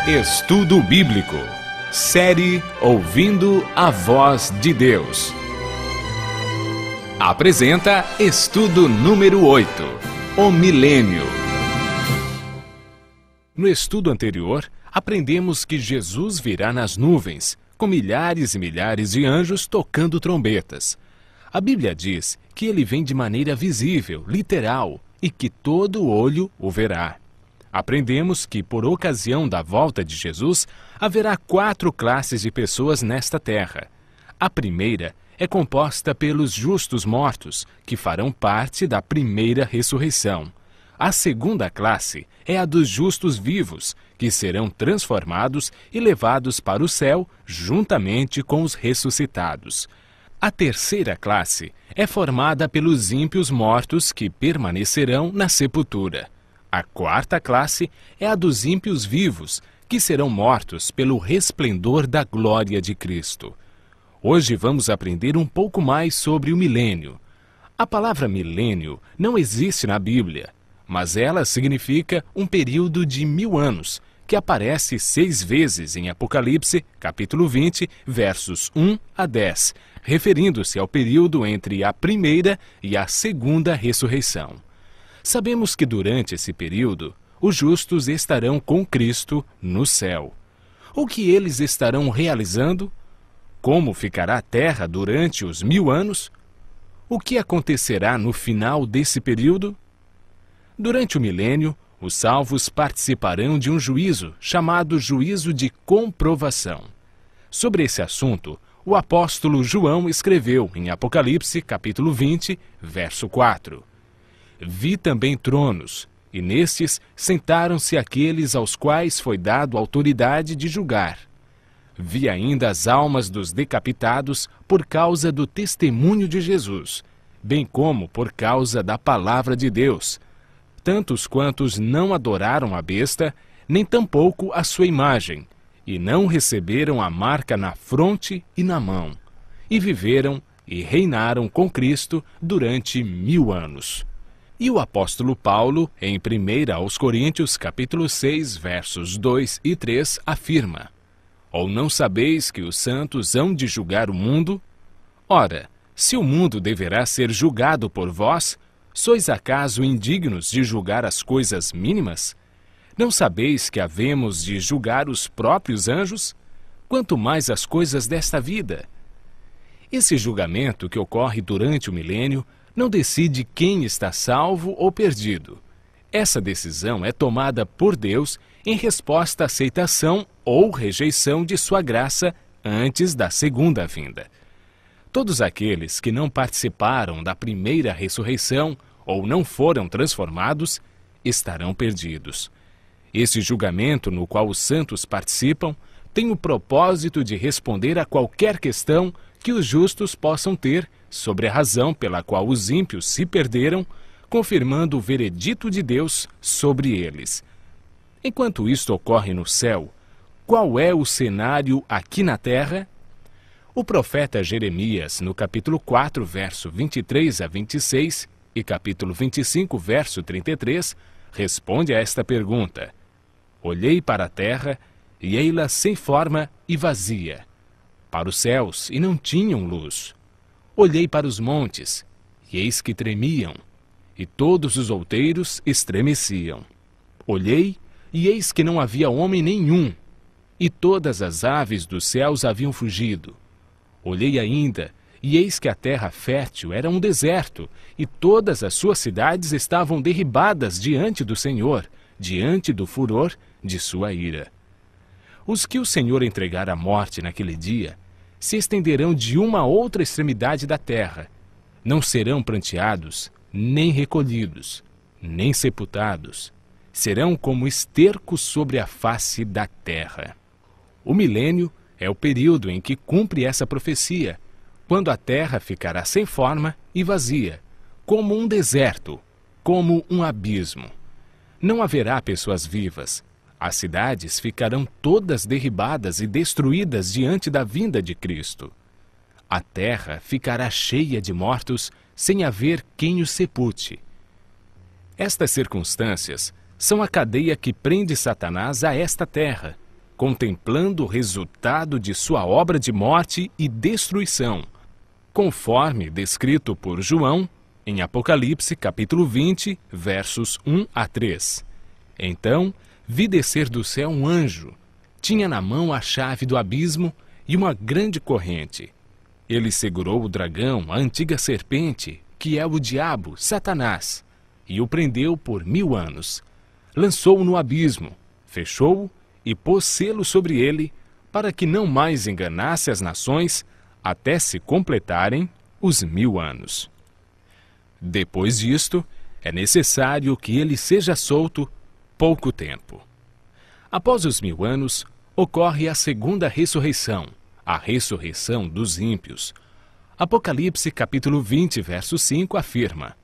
Estudo Bíblico. Série Ouvindo a Voz de Deus. Apresenta estudo número 8, o Milênio. No estudo anterior, aprendemos que Jesus virá nas nuvens, com milhares e milhares de anjos tocando trombetas. A Bíblia diz que ele vem de maneira visível, literal, e que todo olho o verá. Aprendemos que, por ocasião da volta de Jesus, haverá 4 classes de pessoas nesta terra. A primeira é composta pelos justos mortos, que farão parte da primeira ressurreição. A segunda classe é a dos justos vivos, que serão transformados e levados para o céu juntamente com os ressuscitados. A terceira classe é formada pelos ímpios mortos que permanecerão na sepultura. A quarta classe é a dos ímpios vivos, que serão mortos pelo resplendor da glória de Cristo. Hoje vamos aprender um pouco mais sobre o milênio. A palavra milênio não existe na Bíblia, mas ela significa um período de 1000 anos, que aparece 6 vezes em Apocalipse, capítulo 20, versos 1 a 10, referindo-se ao período entre a primeira e a segunda ressurreição. Sabemos que durante esse período, os justos estarão com Cristo no céu. O que eles estarão realizando? Como ficará a terra durante os 1000 anos? O que acontecerá no final desse período? Durante o milênio, os salvos participarão de um juízo chamado juízo de comprovação. Sobre esse assunto, o apóstolo João escreveu em Apocalipse, capítulo 20, verso 4. Vi também tronos, e nestes sentaram-se aqueles aos quais foi dado autoridade de julgar. Vi ainda as almas dos decapitados por causa do testemunho de Jesus, bem como por causa da palavra de Deus, tantos quantos não adoraram a besta, nem tampouco a sua imagem, e não receberam a marca na fronte e na mão, e viveram e reinaram com Cristo durante 1000 anos. E o apóstolo Paulo, em 1 aos Coríntios, capítulo 6, versos 2 e 3, afirma: Ou não sabeis que os santos hão de julgar o mundo? Ora, se o mundo deverá ser julgado por vós, sois acaso indignos de julgar as coisas mínimas? Não sabeis que havemos de julgar os próprios anjos? Quanto mais as coisas desta vida. Esse julgamento que ocorre durante o milênio não decide quem está salvo ou perdido. Essa decisão é tomada por Deus em resposta à aceitação ou rejeição de sua graça antes da segunda vinda. Todos aqueles que não participaram da primeira ressurreição ou não foram transformados, estarão perdidos. Esse julgamento no qual os santos participam tem o propósito de responder a qualquer questão que os justos possam ter sobre a razão pela qual os ímpios se perderam, confirmando o veredito de Deus sobre eles. Enquanto isto ocorre no céu, qual é o cenário aqui na terra? O profeta Jeremias, no capítulo 4, verso 23 a 26, e capítulo 25, verso 33, responde a esta pergunta: Olhei para a terra, e ei-la sem forma e vazia, para os céus, e não tinham luz. Olhei para os montes, e eis que tremiam, e todos os outeiros estremeciam. Olhei, e eis que não havia homem nenhum, e todas as aves dos céus haviam fugido. Olhei ainda, e eis que a terra fértil era um deserto, e todas as suas cidades estavam derribadas diante do Senhor, diante do furor de sua ira. Os que o Senhor entregar à morte naquele dia se estenderão de uma outra extremidade da terra. Não serão pranteados, nem recolhidos, nem sepultados. Serão como esterco sobre a face da terra. O milênio é o período em que cumpre essa profecia, quando a terra ficará sem forma e vazia, como um deserto, como um abismo. Não haverá pessoas vivas. As cidades ficarão todas derribadas e destruídas diante da vinda de Cristo. A terra ficará cheia de mortos, sem haver quem os sepulte. Estas circunstâncias são a cadeia que prende Satanás a esta terra, contemplando o resultado de sua obra de morte e destruição, conforme descrito por João em Apocalipse capítulo 20, versos 1 a 3. Então vi descer do céu um anjo, tinha na mão a chave do abismo e uma grande corrente. Ele segurou o dragão, a antiga serpente, que é o diabo, Satanás, e o prendeu por 1000 anos. Lançou-o no abismo, fechou-o e pôs selo sobre ele, para que não mais enganasse as nações, até se completarem os 1000 anos. Depois disto, é necessário que ele seja solto pouco tempo. Após os 1000 anos, ocorre a segunda ressurreição, a ressurreição dos ímpios. Apocalipse capítulo 20, verso 5 afirma: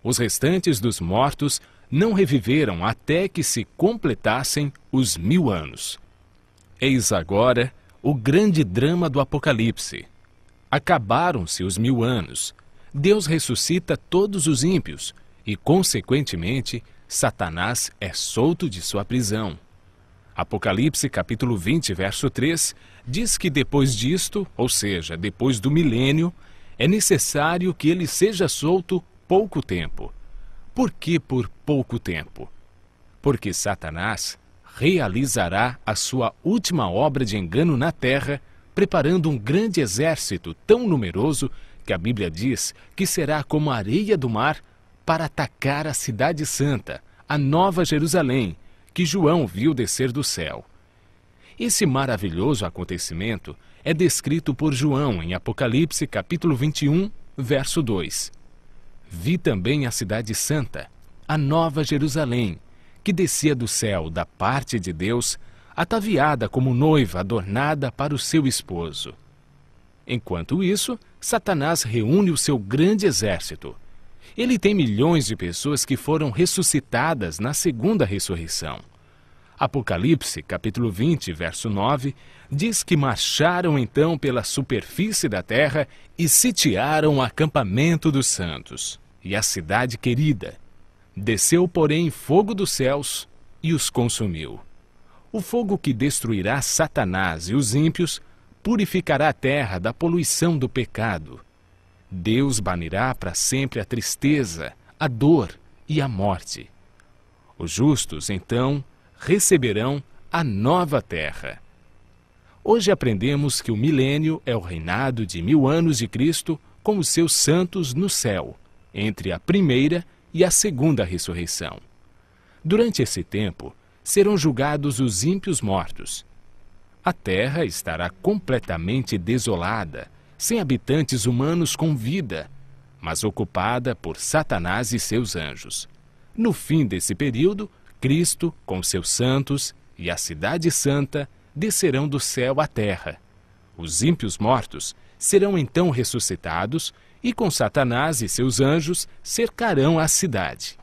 os restantes dos mortos não reviveram até que se completassem os 1000 anos. Eis agora o grande drama do Apocalipse. Acabaram-se os 1000 anos. Deus ressuscita todos os ímpios e, consequentemente, Satanás é solto de sua prisão. Apocalipse capítulo 20, verso 3, diz que depois disto, ou seja, depois do milênio, é necessário que ele seja solto pouco tempo. Por que por pouco tempo? Porque Satanás realizará a sua última obra de engano na terra, preparando um grande exército tão numeroso que a Bíblia diz que será como a areia do mar para atacar a cidade santa, a Nova Jerusalém, que João viu descer do céu. Esse maravilhoso acontecimento é descrito por João em Apocalipse capítulo 21, verso 2. Vi também a cidade santa, a Nova Jerusalém, que descia do céu da parte de Deus, ataviada como noiva adornada para o seu esposo. Enquanto isso, Satanás reúne o seu grande exército. Ele tem milhões de pessoas que foram ressuscitadas na segunda ressurreição. Apocalipse, capítulo 20, verso 9, diz que marcharam então pela superfície da terra e sitiaram o acampamento dos santos e a cidade querida. Desceu, porém, fogo dos céus e os consumiu. O fogo que destruirá Satanás e os ímpios purificará a terra da poluição do pecado. Deus banirá para sempre a tristeza, a dor e a morte. Os justos, então, receberão a nova terra. Hoje aprendemos que o milênio é o reinado de 1000 anos de Cristo com os seus santos no céu, entre a primeira e a segunda ressurreição. Durante esse tempo, serão julgados os ímpios mortos. A terra estará completamente desolada, sem habitantes humanos com vida, mas ocupada por Satanás e seus anjos. No fim desse período, Cristo, com seus santos e a cidade santa, descerão do céu à terra. Os ímpios mortos serão então ressuscitados e com Satanás e seus anjos cercarão a cidade.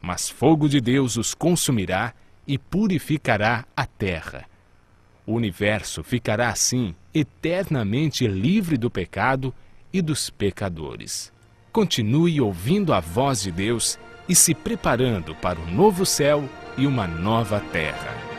Mas fogo de Deus os consumirá e purificará a terra. O universo ficará assim eternamente livre do pecado e dos pecadores. Continue ouvindo a voz de Deus e se preparando para um novo céu e uma nova terra.